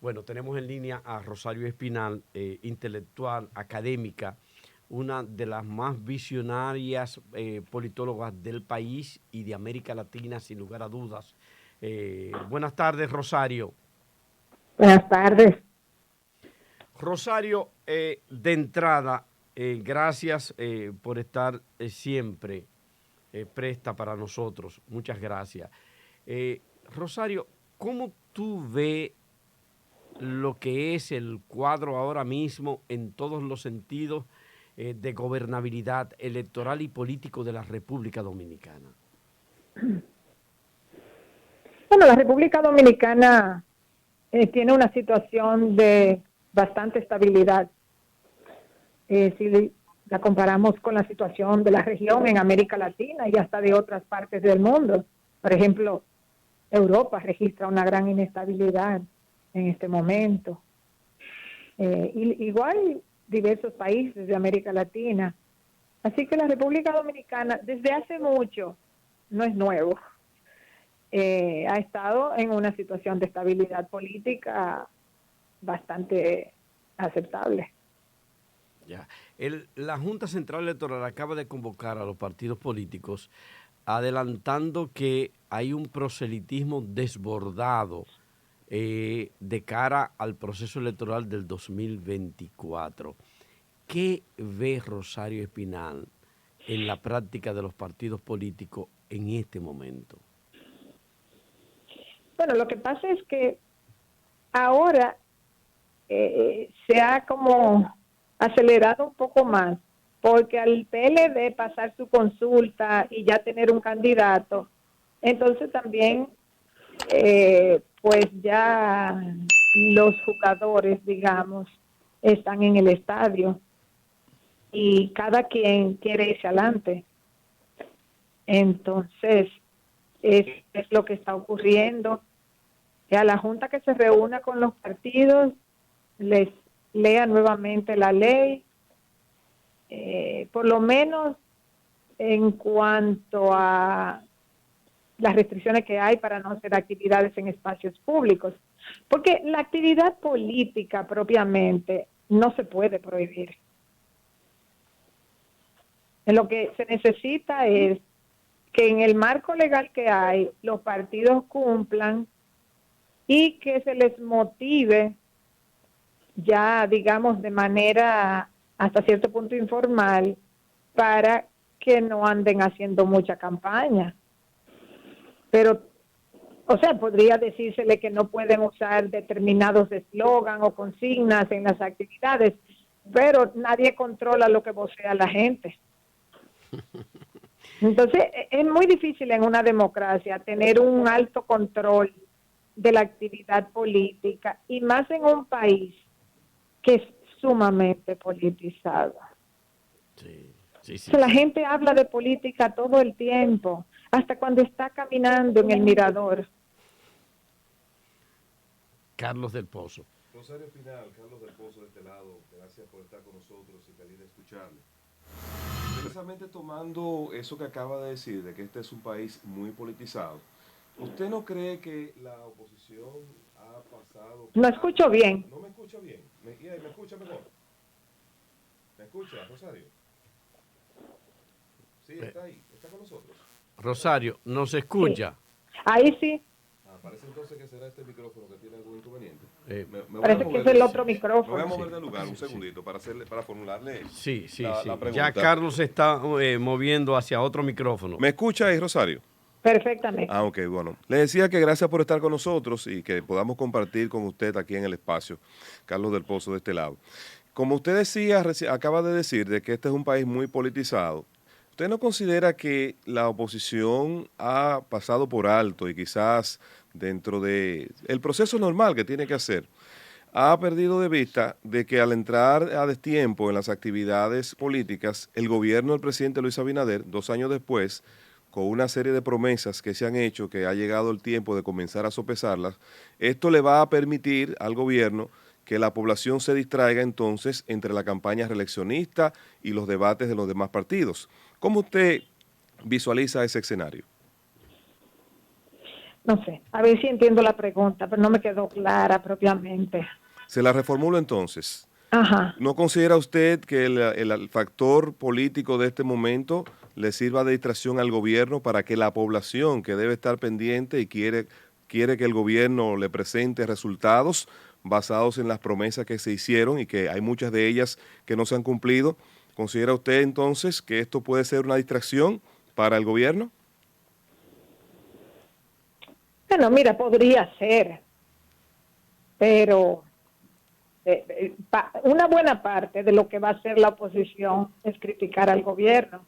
Bueno, tenemos en línea a Rosario Espinal, intelectual, académica, una de las más visionarias politólogas del país y de América Latina, sin lugar a dudas. Buenas tardes, Rosario. Buenas tardes. Rosario, de entrada, gracias por estar siempre presta para nosotros. Muchas gracias. Rosario, ¿cómo tú ves lo que es el cuadro ahora mismo en todos los sentidos de gobernabilidad electoral y político de la República Dominicana? Bueno, la República Dominicana tiene una situación de bastante estabilidad. Si la comparamos con la situación de la región en América Latina y hasta de otras partes del mundo. Por ejemplo, Europa registra una gran inestabilidad en este momento. Igual diversos países de América Latina. Así que la República Dominicana desde hace mucho, no es nuevo, ha estado en una situación de estabilidad política bastante aceptable. Ya. La Junta Central Electoral acaba de convocar a los partidos políticos adelantando que hay un proselitismo desbordado de cara al proceso electoral del 2024. ¿Qué ve Rosario Espinal en la práctica de los partidos políticos en este momento? Bueno, lo que pasa es que ahora se ha como acelerado un poco más, porque al PLD pasar su consulta y ya tener un candidato, entonces también pues ya los jugadores, digamos, están en el estadio y cada quien quiere irse adelante. Entonces, es lo que está ocurriendo. Que a la Junta que se reúna con los partidos, les lea nuevamente la ley, por lo menos en cuanto a las restricciones que hay para no hacer actividades en espacios públicos, porque la actividad política propiamente no se puede prohibir. Lo que se necesita es que en el marco legal que hay, los partidos cumplan y que se les motive ya, digamos, de manera hasta cierto punto informal para que no anden haciendo mucha campaña. Pero, o sea, podría decírsele que no pueden usar determinados eslogan o consignas en las actividades, pero nadie controla lo que vocea la gente. Entonces, es muy difícil en una democracia tener un alto control de la actividad política y más en un país que es sumamente politizado. Sí. La gente habla de política todo el tiempo, hasta cuando está caminando en el mirador. Carlos del Pozo. Rosario Espinal, Carlos del Pozo de este lado, gracias por estar con nosotros y feliz de escucharle. Precisamente tomando eso que acaba de decir, de que este es un país muy politizado, ¿usted no cree que la oposición ha pasado... No escucho bien. ¿No me escucha bien? ¿Me escucha mejor? ¿Me escucha, Rosario? Sí, está ahí, está con nosotros. Rosario, ¿nos escucha? Sí. Ahí sí. Parece entonces que será este micrófono que tiene algún inconveniente. Parece que es el otro micrófono. Me voy a mover de lugar un segundito para formularle la pregunta. Ya Carlos se está moviendo hacia otro micrófono. ¿Me escucha ahí, Rosario? Perfectamente. Ok, bueno. Le decía que gracias por estar con nosotros y que podamos compartir con usted aquí en el espacio, Carlos del Pozo de este lado. Como usted decía, acaba de decir de que este es un país muy politizado. ¿Usted no considera que la oposición ha pasado por alto y quizás dentro de el proceso normal que tiene que hacer, ha perdido de vista de que al entrar a destiempo en las actividades políticas, el gobierno del presidente Luis Abinader, 2 años después, con una serie de promesas que se han hecho, que ha llegado el tiempo de comenzar a sopesarlas, esto le va a permitir al gobierno que la población se distraiga entonces entre la campaña reeleccionista y los debates de los demás partidos? ¿Cómo usted visualiza ese escenario? No sé, a ver si entiendo la pregunta, pero no me quedó clara propiamente. Se la reformulo entonces. Ajá. ¿No considera usted que el factor político de este momento le sirva de distracción al gobierno para que la población que debe estar pendiente y quiere que el gobierno le presente resultados basados en las promesas que se hicieron y que hay muchas de ellas que no se han cumplido? ¿Considera usted entonces que esto puede ser una distracción para el gobierno? Bueno, mira, podría ser, pero una buena parte de lo que va a hacer la oposición es criticar al gobierno.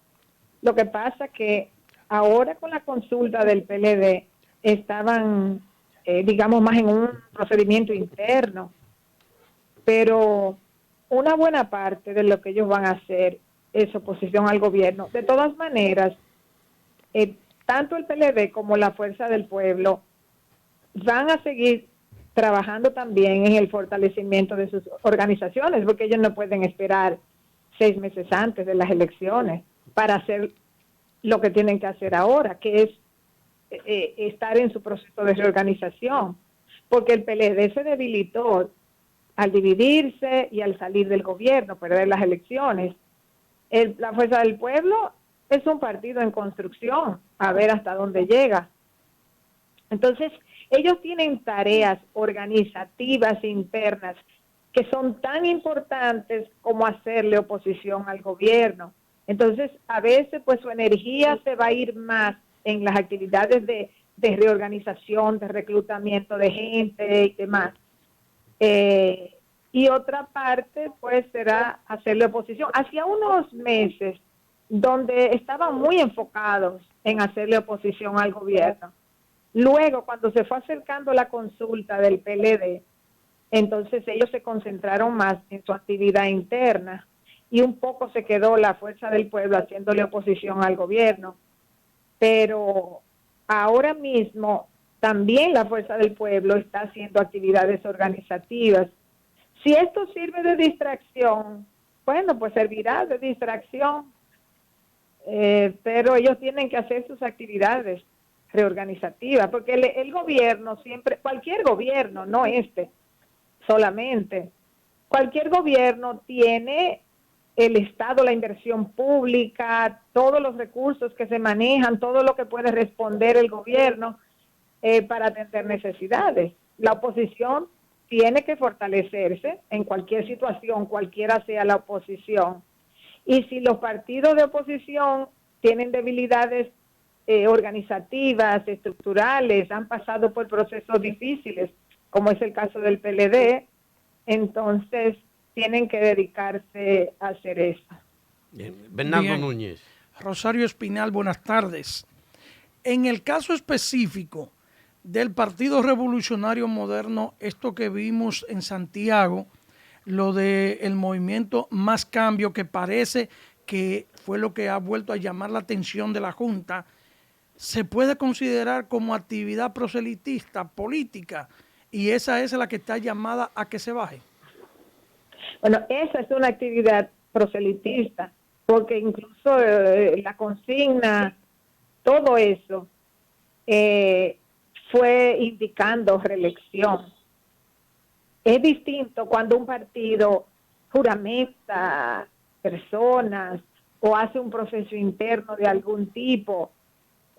Lo que pasa que ahora con la consulta del PLD estaban, digamos, más en un procedimiento interno, pero una buena parte de lo que ellos van a hacer es oposición al gobierno. De todas maneras, tanto el PLD como la Fuerza del Pueblo van a seguir trabajando también en el fortalecimiento de sus organizaciones, porque ellos no pueden esperar 6 meses antes de las elecciones para hacer lo que tienen que hacer ahora, que es estar en su proceso de reorganización, porque el PLD se debilitó al dividirse y al salir del gobierno, perder las elecciones. La Fuerza del Pueblo es un partido en construcción, a ver hasta dónde llega. Entonces, ellos tienen tareas organizativas internas que son tan importantes como hacerle oposición al gobierno. Entonces, a veces, pues su energía se va a ir más en las actividades de reorganización, de reclutamiento de gente y demás. Y otra parte, pues, será hacerle oposición. Hacía unos meses, donde estaban muy enfocados en hacerle oposición al gobierno. Luego, cuando se fue acercando la consulta del PLD, entonces ellos se concentraron más en su actividad interna y un poco se quedó la Fuerza del Pueblo haciéndole oposición al gobierno. Pero ahora mismo también la Fuerza del Pueblo está haciendo actividades organizativas. Si esto sirve de distracción, bueno, pues servirá de distracción, pero ellos tienen que hacer sus actividades reorganizativa, porque el gobierno siempre, cualquier gobierno, no este solamente, cualquier gobierno tiene el Estado, la inversión pública, todos los recursos que se manejan, todo lo que puede responder el gobierno para atender necesidades. La oposición tiene que fortalecerse en cualquier situación, cualquiera sea la oposición. Y si los partidos de oposición tienen debilidades organizativas, estructurales, han pasado por procesos difíciles, como es el caso del PLD, entonces tienen que dedicarse a hacer eso. Bien. Bernardo Núñez. Rosario Espinal, buenas tardes. En el caso específico del Partido Revolucionario Moderno, esto que vimos en Santiago, lo del movimiento Más Cambio, que parece que fue lo que ha vuelto a llamar la atención de la Junta, ¿se puede considerar como actividad proselitista política? Y esa es la que está llamada a que se baje. Bueno, esa es una actividad proselitista, porque incluso la consigna, todo eso, fue indicando reelección. Es distinto cuando un partido juramenta personas o hace un proceso interno de algún tipo.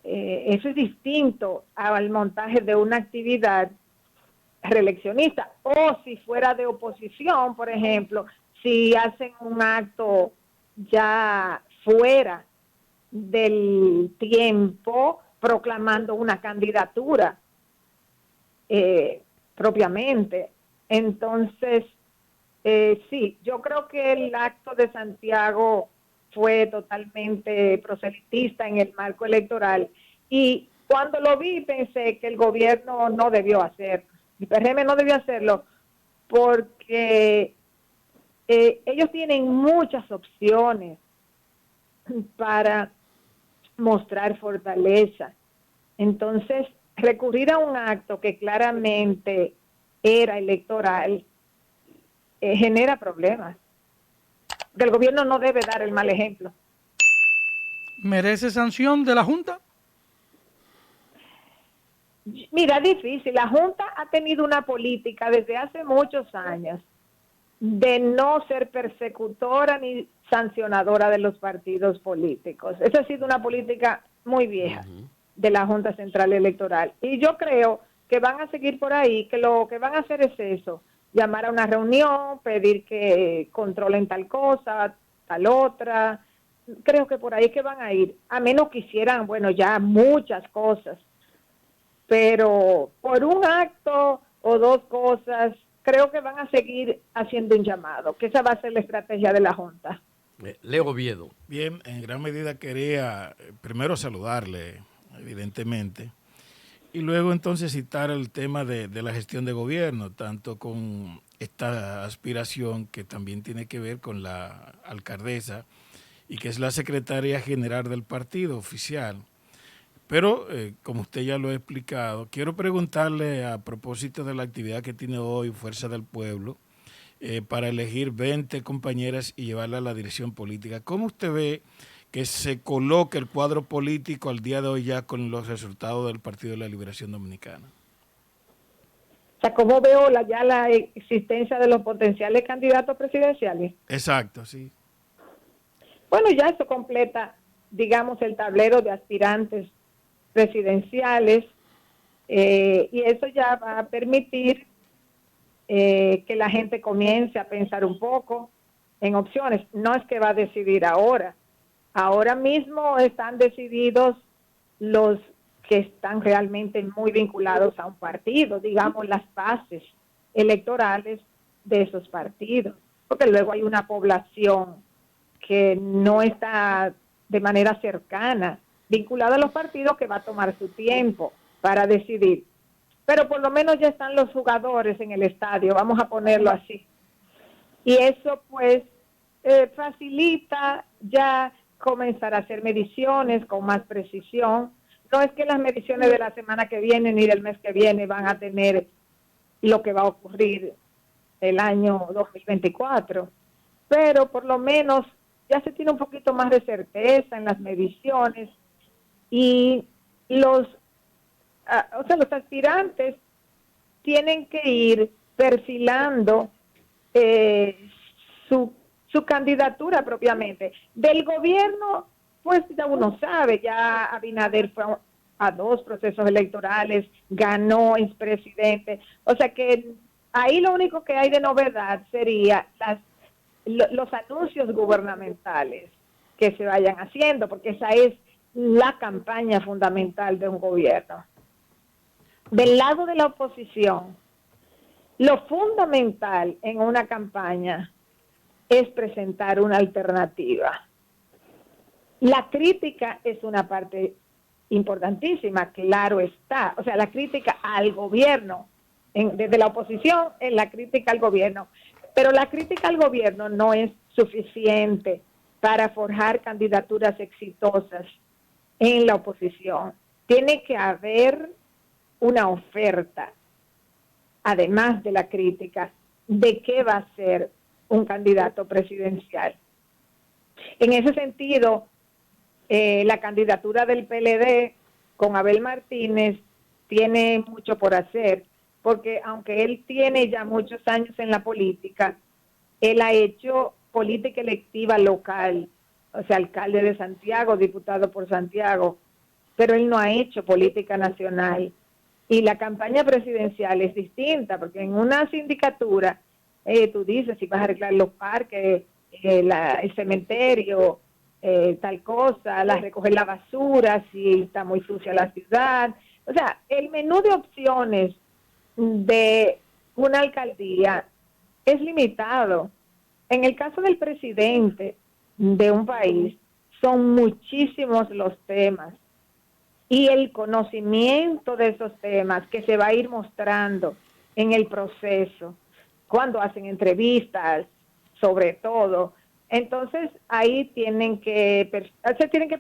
Eso es distinto al montaje de una actividad reeleccionista. O si fuera de oposición, por ejemplo, si hacen un acto ya fuera del tiempo proclamando una candidatura propiamente. Entonces, sí, yo creo que el acto de Santiago fue totalmente proselitista en el marco electoral, y cuando lo vi pensé que el gobierno no debió hacerlo, el PRM no debió hacerlo, porque ellos tienen muchas opciones para mostrar fortaleza. Entonces, recurrir a un acto que claramente era electoral genera problemas. El gobierno no debe dar el mal ejemplo. ¿Merece sanción de la Junta? Mira, difícil. La Junta ha tenido una política desde hace muchos años de no ser persecutora ni sancionadora de los partidos políticos. Esa ha sido una política muy vieja de la Junta Central Electoral. Y yo creo que van a seguir por ahí, que lo que van a hacer es eso, llamar a una reunión, pedir que controlen tal cosa, tal otra. Creo que por ahí que van a ir, a menos que hicieran, bueno, ya muchas cosas. Pero por un acto o dos cosas, creo que van a seguir haciendo un llamado, que esa va a ser la estrategia de la Junta. Leo Oviedo. Bien, en gran medida quería primero saludarle, evidentemente, y luego entonces citar el tema de la gestión de gobierno, tanto con esta aspiración que también tiene que ver con la alcaldesa y que es la secretaria general del partido oficial. Pero, como usted ya lo ha explicado, quiero preguntarle a propósito de la actividad que tiene hoy Fuerza del Pueblo para elegir 20 compañeras y llevarla a la dirección política. ¿Cómo usted ve que se coloque el cuadro político al día de hoy ya con los resultados del Partido de la Liberación Dominicana? O sea, ¿cómo veo ya la existencia de los potenciales candidatos presidenciales? Exacto, sí. Bueno, ya eso completa, digamos, el tablero de aspirantes presidenciales, y eso ya va a permitir que la gente comience a pensar un poco en opciones. No es que va a decidir ahora. Ahora mismo están decididos los que están realmente muy vinculados a un partido, digamos las bases electorales de esos partidos, porque luego hay una población que no está de manera cercana vinculada a los partidos, que va a tomar su tiempo para decidir. Pero por lo menos ya están los jugadores en el estadio, vamos a ponerlo así. Y eso pues facilita ya comenzar a hacer mediciones con más precisión. No es que las mediciones de la semana que viene ni del mes que viene van a tener lo que va a ocurrir el año 2024, pero por lo menos ya se tiene un poquito más de certeza en las mediciones, y los aspirantes tienen que ir perfilando su candidatura propiamente. Del gobierno, pues ya uno sabe, ya Abinader fue a 2 procesos electorales, ganó, es presidente. O sea que ahí lo único que hay de novedad sería los anuncios gubernamentales que se vayan haciendo, porque esa es la campaña fundamental de un gobierno. Del lado de la oposición, lo fundamental en una campaña es presentar una alternativa. La crítica es una parte importantísima, claro está. O sea, la crítica al gobierno, desde la oposición, en la crítica al gobierno. Pero la crítica al gobierno no es suficiente para forjar candidaturas exitosas en la oposición. Tiene que haber una oferta, además de la crítica, de qué va a ser un candidato presidencial. En ese sentido, la candidatura del PLD con Abel Martínez tiene mucho por hacer, porque aunque él tiene ya muchos años en la política, él ha hecho política electiva local, o sea, alcalde de Santiago, diputado por Santiago, pero él no ha hecho política nacional. Y la campaña presidencial es distinta, porque en una sindicatura tú dices si vas a arreglar los parques, el cementerio, tal cosa, recoger la basura, si está muy sucia la ciudad. O sea, el menú de opciones de una alcaldía es limitado. En el caso del presidente de un país, son muchísimos los temas, y el conocimiento de esos temas que se va a ir mostrando en el proceso, cuando hacen entrevistas, sobre todo. Entonces, ahí tienen que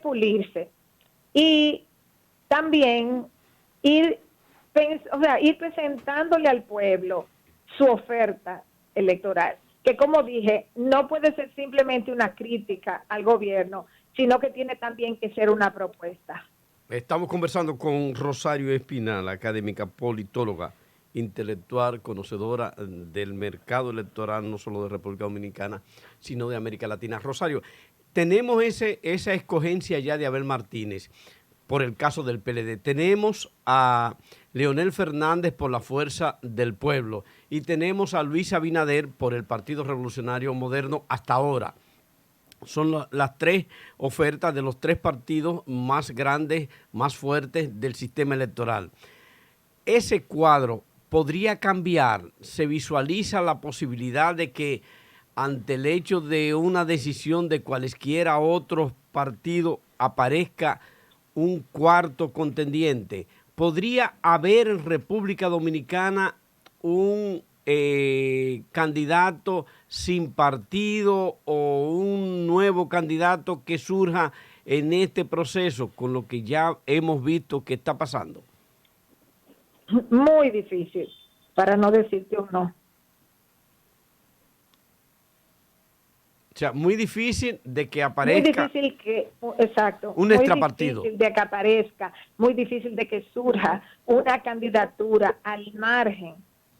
pulirse. Y también ir presentándole al pueblo su oferta electoral, que como dije, no puede ser simplemente una crítica al gobierno, sino que tiene también que ser una propuesta. Estamos conversando con Rosario Espinal, académica, politóloga, intelectual, conocedora del mercado electoral, no solo de República Dominicana, sino de América Latina. Rosario, tenemos esa escogencia ya de Abel Martínez por el caso del PLD. Tenemos a Leonel Fernández por la Fuerza del Pueblo y tenemos a Luis Abinader por el Partido Revolucionario Moderno hasta ahora. Son las tres ofertas de los tres partidos más grandes, más fuertes del sistema electoral. Ese cuadro podría cambiar. Se visualiza la posibilidad de que ante el hecho de una decisión de cualesquiera otros partidos aparezca un cuarto contendiente. ¿Podría haber en República Dominicana un candidato sin partido o un nuevo candidato que surja en este proceso con lo que ya hemos visto que está pasando? Muy difícil, para no decirte un no. O sea, muy difícil de que aparezca. Muy difícil que, exacto. Un extrapartido. Muy difícil de que aparezca, muy difícil de que surja una candidatura al margen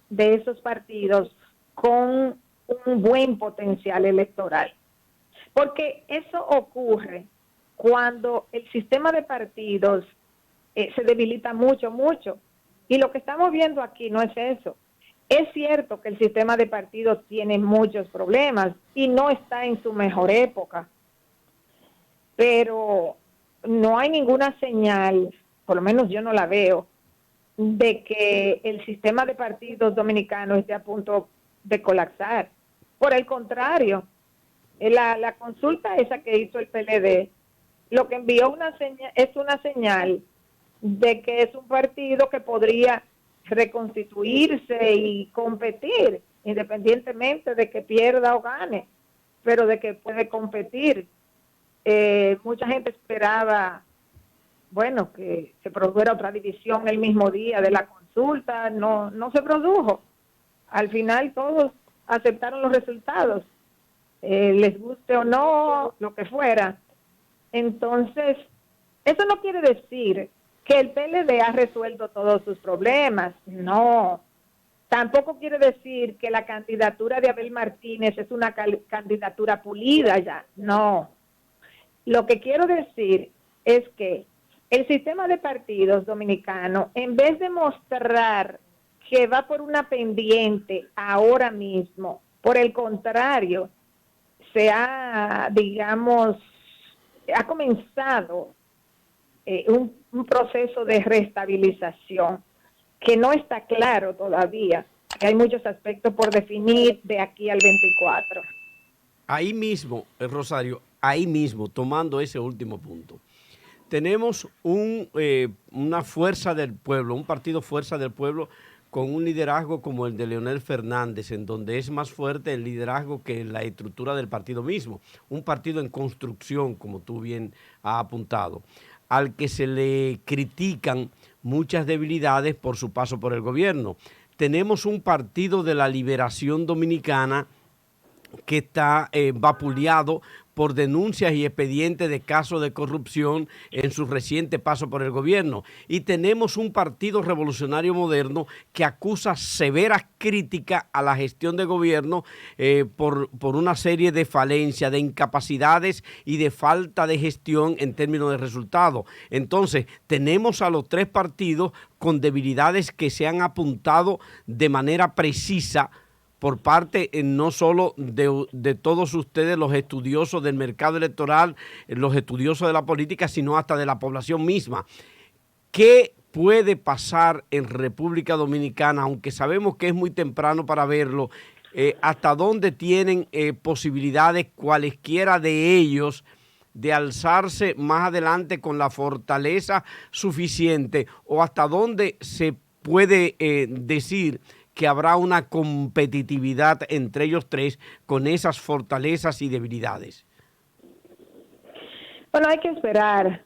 de esos partidos con un buen potencial electoral. Porque eso ocurre cuando el sistema de partidos se debilita mucho, mucho. Y lo que estamos viendo aquí no es eso. Es cierto que el sistema de partidos tiene muchos problemas y no está en su mejor época, pero no hay ninguna señal, por lo menos yo no la veo, de que el sistema de partidos dominicanos esté a punto de colapsar. Por el contrario, la consulta esa que hizo el PLD, lo que envió es una señal de que es un partido que podría reconstituirse y competir, independientemente de que pierda o gane, pero de que puede competir. Mucha gente esperaba, bueno, que se produjera otra división el mismo día de la consulta, no se produjo. Al final todos aceptaron los resultados, les guste o no, lo que fuera. Entonces, eso no quiere decir que el PLD ha resuelto todos sus problemas, no. Tampoco quiere decir que la candidatura de Abel Martínez es una candidatura pulida ya, no. Lo que quiero decir es que el sistema de partidos dominicano, en vez de mostrar que va por una pendiente ahora mismo, por el contrario, ha comenzado un proceso de restabilización que no está claro todavía, que hay muchos aspectos por definir de aquí al 24. Ahí mismo, Rosario, ahí mismo, tomando ese último punto, tenemos una fuerza del pueblo, un partido fuerza del pueblo con un liderazgo como el de Leonel Fernández, en donde es más fuerte el liderazgo que la estructura del partido mismo, un partido en construcción, como tú bien has apuntado, al que se le critican muchas debilidades por su paso por el gobierno. Tenemos un Partido de la Liberación Dominicana que está vapuleado por denuncias y expedientes de casos de corrupción en su reciente paso por el gobierno. Y tenemos un Partido Revolucionario Moderno que acusa severas críticas a la gestión de gobierno por una serie de falencias, de incapacidades y de falta de gestión en términos de resultados. Entonces, tenemos a los tres partidos con debilidades que se han apuntado de manera precisa por parte no solo de todos ustedes, los estudiosos del mercado electoral, los estudiosos de la política, sino hasta de la población misma. ¿Qué puede pasar en República Dominicana, aunque sabemos que es muy temprano para verlo? ¿Hasta dónde tienen posibilidades cualesquiera de ellos de alzarse más adelante con la fortaleza suficiente? ¿O hasta dónde se puede decir que habrá una competitividad entre ellos tres con esas fortalezas y debilidades? Bueno, hay que esperar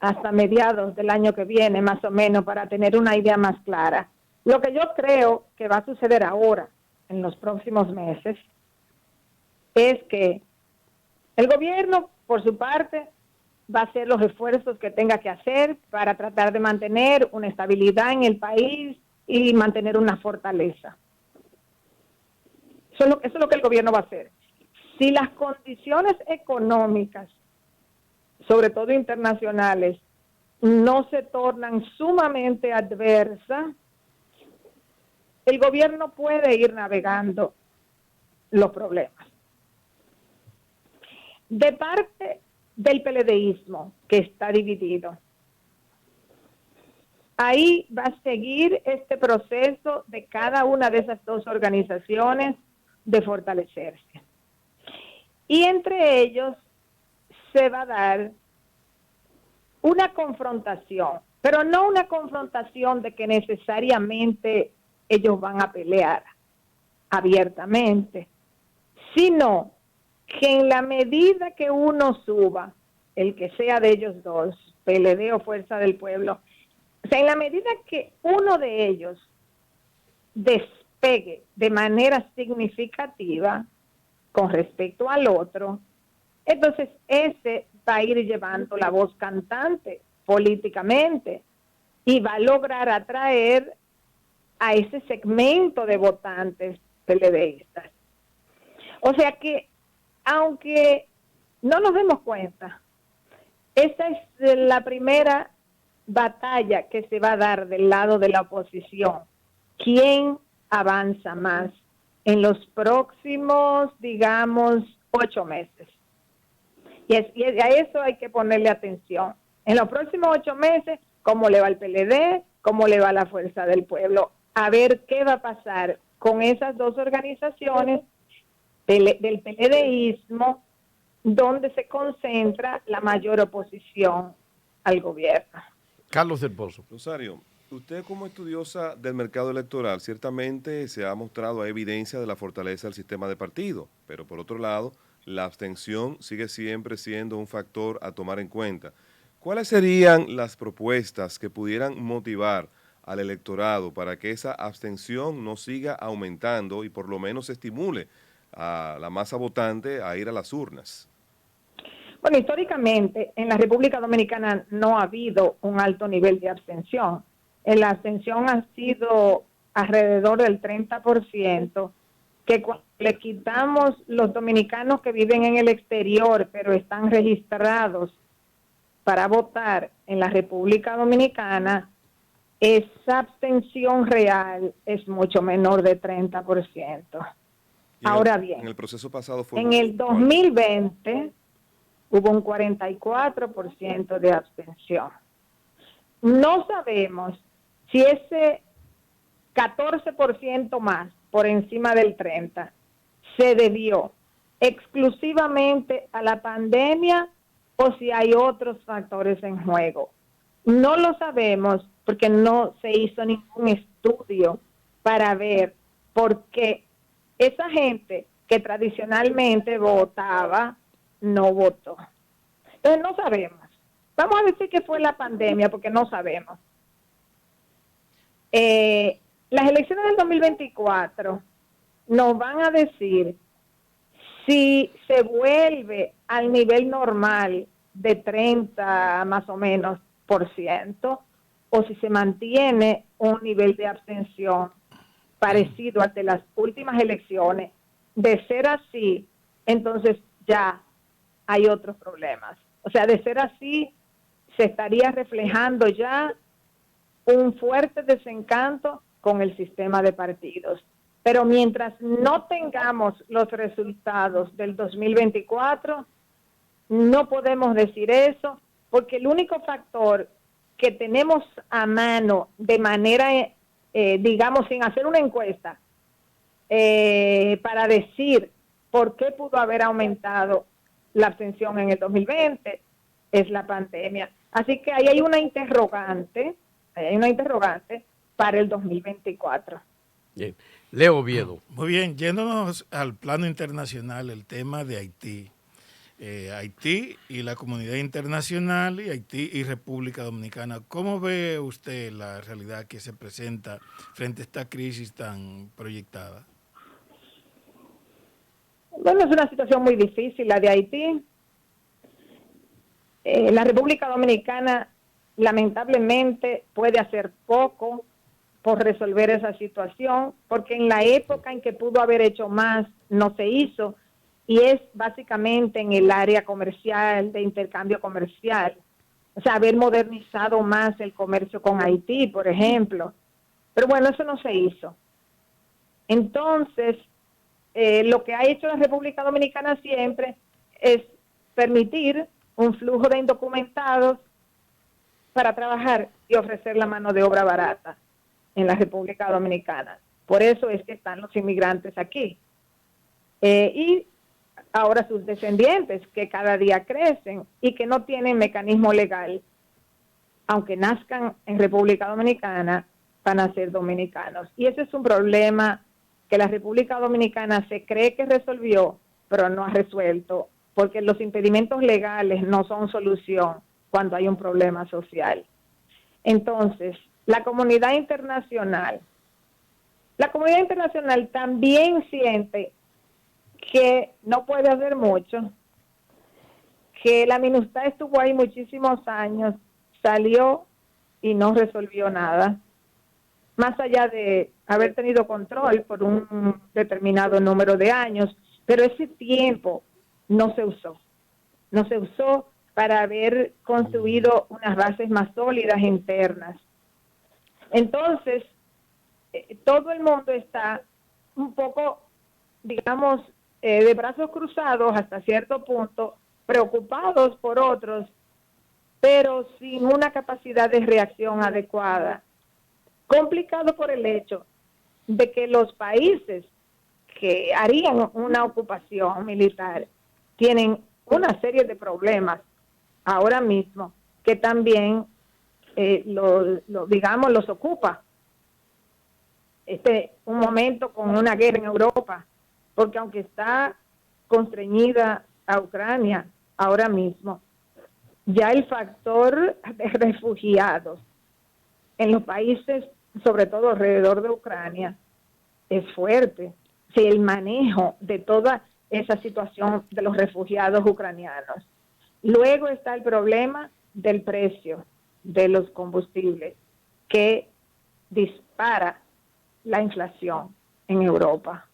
hasta mediados del año que viene, más o menos, para tener una idea más clara. Lo que yo creo que va a suceder ahora, en los próximos meses, es que el gobierno, por su parte, va a hacer los esfuerzos que tenga que hacer para tratar de mantener una estabilidad en el país y mantener una fortaleza. Eso es lo que el gobierno va a hacer. Si las condiciones económicas, sobre todo internacionales, no se tornan sumamente adversas, el gobierno puede ir navegando los problemas. De parte del PLDismo, que está dividido, ahí va a seguir este proceso de cada una de esas dos organizaciones de fortalecerse. Y entre ellos se va a dar una confrontación, pero no una confrontación de que necesariamente ellos van a pelear abiertamente, sino que en la medida que uno suba, el que sea de ellos dos, PLD o Fuerza del Pueblo, o sea, en la medida que uno de ellos despegue de manera significativa con respecto al otro, entonces ese va a ir llevando la voz cantante políticamente y va a lograr atraer a ese segmento de votantes PLDistas. O sea que, aunque no nos demos cuenta, esta es la primera batalla que se va a dar del lado de la oposición. ¿Quién avanza más en los próximos, digamos, 8 meses? Y a eso hay que ponerle atención. En los próximos 8 meses, cómo le va al PLD, cómo le va a la Fuerza del Pueblo, a ver qué va a pasar con esas dos organizaciones del PLDismo, donde se concentra la mayor oposición al gobierno. Carlos del Pozo. Rosario, usted como estudiosa del mercado electoral, ciertamente se ha mostrado evidencia de la fortaleza del sistema de partido, pero por otro lado, la abstención sigue siempre siendo un factor a tomar en cuenta. ¿Cuáles serían las propuestas que pudieran motivar al electorado para que esa abstención no siga aumentando y por lo menos estimule a la masa votante a ir a las urnas? Bueno, históricamente en la República Dominicana no ha habido un alto nivel de abstención. La abstención ha sido alrededor del 30%, que cuando le quitamos los dominicanos que viven en el exterior, pero están registrados para votar en la República Dominicana, esa abstención real es mucho menor de 30%. Ahora bien, en el proceso pasado fue en el 2020 hubo un 44% de abstención. No sabemos si ese 14% más por encima del 30% se debió exclusivamente a la pandemia o si hay otros factores en juego. No lo sabemos porque no se hizo ningún estudio para ver por qué esa gente que tradicionalmente votaba no votó. Entonces no sabemos. Vamos a decir que fue la pandemia porque no sabemos. Las elecciones del 2024 nos van a decir si se vuelve al nivel normal de 30 más o menos % o si se mantiene un nivel de abstención parecido al de las últimas elecciones. De ser así, entonces ya hay otros problemas. O sea, de ser así, se estaría reflejando ya un fuerte desencanto con el sistema de partidos. Pero mientras no tengamos los resultados del 2024, no podemos decir eso, porque el único factor que tenemos a mano de manera, digamos, sin hacer una encuesta, para decir por qué pudo haber aumentado la abstención en el 2020, es la pandemia. Así que ahí hay una interrogante para el 2024. Bien. Leo Oviedo. Muy bien, yéndonos al plano internacional, el tema de Haití. Haití y la comunidad internacional, y Haití y República Dominicana. ¿Cómo ve usted la realidad que se presenta frente a esta crisis tan proyectada? Bueno, es una situación muy difícil la de Haití. La República Dominicana lamentablemente puede hacer poco por resolver esa situación, porque en la época en que pudo haber hecho más, no se hizo, y es básicamente en el área comercial, de intercambio comercial. O sea, haber modernizado más el comercio con Haití, por ejemplo. Pero bueno, eso no se hizo. Entonces, lo que ha hecho la República Dominicana siempre es permitir un flujo de indocumentados para trabajar y ofrecer la mano de obra barata en la República Dominicana. Por eso es que están los inmigrantes aquí. Y ahora sus descendientes, que cada día crecen y que no tienen mecanismo legal, aunque nazcan en República Dominicana, van a ser dominicanos. Y ese es un problema que la República Dominicana se cree que resolvió, pero no ha resuelto, porque los impedimentos legales no son solución cuando hay un problema social. Entonces, la comunidad internacional también siente que no puede hacer mucho, que la MINUSTAH estuvo ahí muchísimos años, salió y no resolvió nada, más allá de haber tenido control por un determinado número de años, pero ese tiempo no se usó para haber construido unas bases más sólidas internas. Entonces, todo el mundo está un poco, digamos, de brazos cruzados hasta cierto punto, preocupados por otros, pero sin una capacidad de reacción adecuada. Complicado por el hecho de que los países que harían una ocupación militar tienen una serie de problemas ahora mismo que también los ocupa. Un momento con una guerra en Europa, porque aunque está constreñida a Ucrania ahora mismo, ya el factor de refugiados en los países, sobre todo alrededor de Ucrania, es fuerte. Sí, el manejo de toda esa situación de los refugiados ucranianos. Luego está el problema del precio de los combustibles, que dispara la inflación en Europa.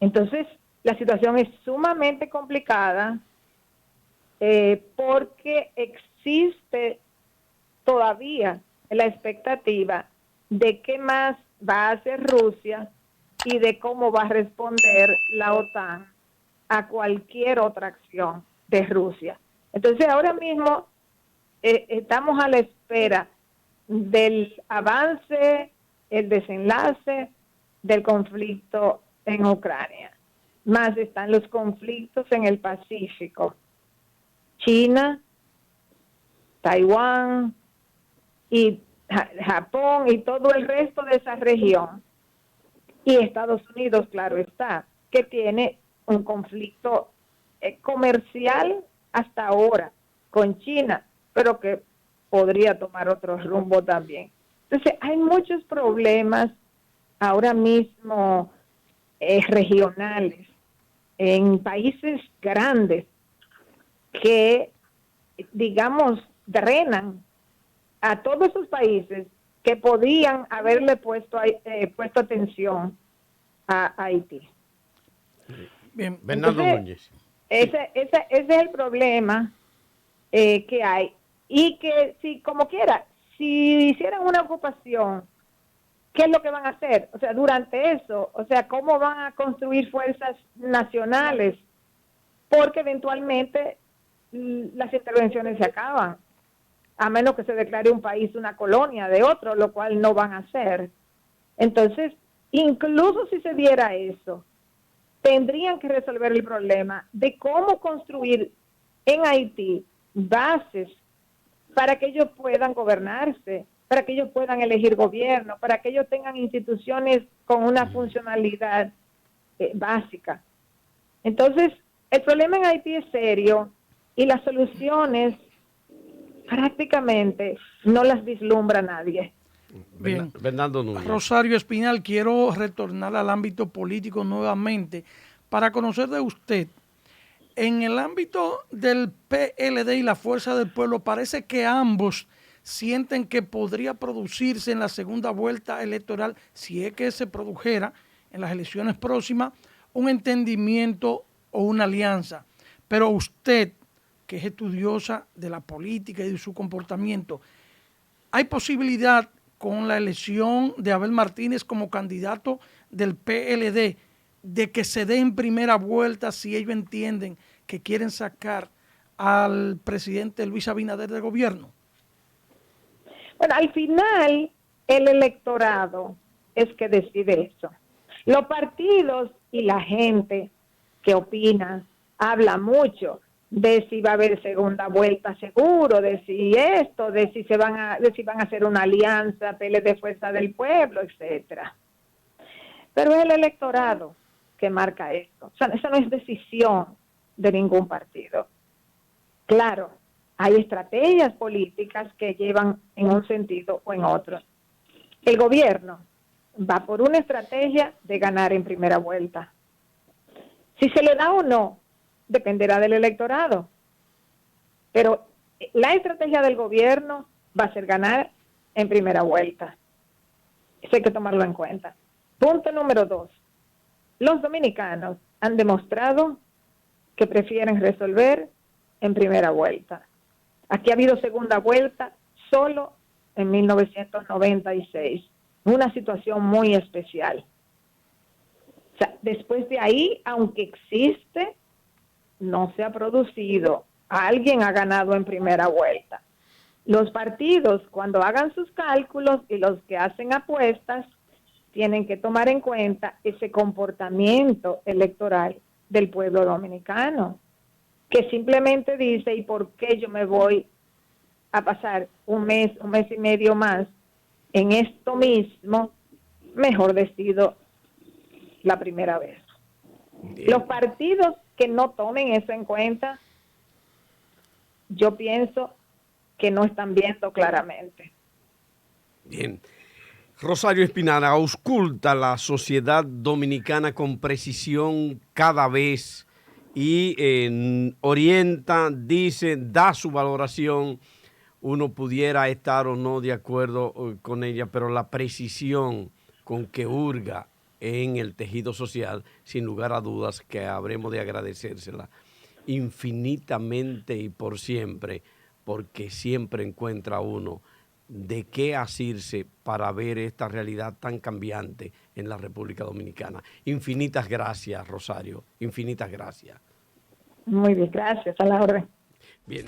Entonces, la situación es sumamente complicada porque existe todavía la expectativa de qué más va a hacer Rusia y de cómo va a responder la OTAN a cualquier otra acción de Rusia. Entonces, ahora mismo estamos a la espera del avance, el desenlace del conflicto en Ucrania. Más están los conflictos en el Pacífico. China, Taiwán y Japón y todo el resto de esa región. Y Estados Unidos, claro está, que tiene un conflicto comercial hasta ahora con China, pero que podría tomar otro rumbo también. Entonces, hay muchos problemas ahora mismo regionales en países grandes que, digamos, drenan a todos esos países que podían haberle puesto atención a Haití. Bien, Bernardo Núñez. Ese es el problema que hay. Y que, si como quiera, si hicieran una ocupación, ¿qué es lo que van a hacer? O sea, durante eso, o sea, ¿cómo van a construir fuerzas nacionales? Porque eventualmente las intervenciones se acaban, a menos que se declare un país una colonia de otro, lo cual no van a hacer. Entonces, incluso si se diera eso, tendrían que resolver el problema de cómo construir en Haití bases para que ellos puedan gobernarse, para que ellos puedan elegir gobierno, para que ellos tengan instituciones con una funcionalidad básica. Entonces, el problema en Haití es serio y las soluciones prácticamente no las vislumbra nadie. Bien, Bernardo Núñez. Rosario Espinal, quiero retornar al ámbito político nuevamente para conocer de usted En el ámbito del PLD y la Fuerza del Pueblo, parece que ambos sienten que podría producirse en la segunda vuelta electoral, si es que se produjera en las elecciones próximas, un entendimiento o una alianza. Pero usted, que es estudiosa de la política y de su comportamiento, ¿hay posibilidad con la elección de Abel Martínez como candidato del PLD de que se dé en primera vuelta si ellos entienden que quieren sacar al presidente Luis Abinader del gobierno? Bueno, al final el electorado es que decide eso. Los partidos y la gente que opina habla mucho de si va a haber segunda vuelta seguro, de si esto, de si van a hacer una alianza, PLD Fuerza del Pueblo, etcétera. Pero es el electorado que marca esto. O sea, eso no es decisión de ningún partido. Claro, hay estrategias políticas que llevan en un sentido o en otro. El gobierno va por una estrategia de ganar en primera vuelta. Si se le da o no, dependerá del electorado. Pero la estrategia del gobierno va a ser ganar en primera vuelta. Eso hay que tomarlo en cuenta. Punto número 2. Los dominicanos han demostrado que prefieren resolver en primera vuelta. Aquí ha habido segunda vuelta solo en 1996. Una situación muy especial. O sea, después de ahí, aunque existe, no se ha producido. Alguien ha ganado en primera vuelta. Los partidos, cuando hagan sus cálculos y los que hacen apuestas, tienen que tomar en cuenta ese comportamiento electoral del pueblo dominicano, que simplemente dice, ¿y por qué yo me voy a pasar un mes y medio más en esto mismo? Mejor decido la primera vez. Bien. Los partidos que no tomen eso en cuenta, yo pienso que no están viendo claramente. Bien. Rosario Espinal, ausculta la sociedad dominicana con precisión cada vez y orienta, dice, da su valoración. Uno pudiera estar o no de acuerdo con ella, pero la precisión con que hurga en el tejido social, sin lugar a dudas que habremos de agradecérsela infinitamente y por siempre, porque siempre encuentra uno de qué asirse para ver esta realidad tan cambiante en la República Dominicana. Infinitas gracias, Rosario, infinitas gracias. Muy bien, gracias, a la orden. Bien.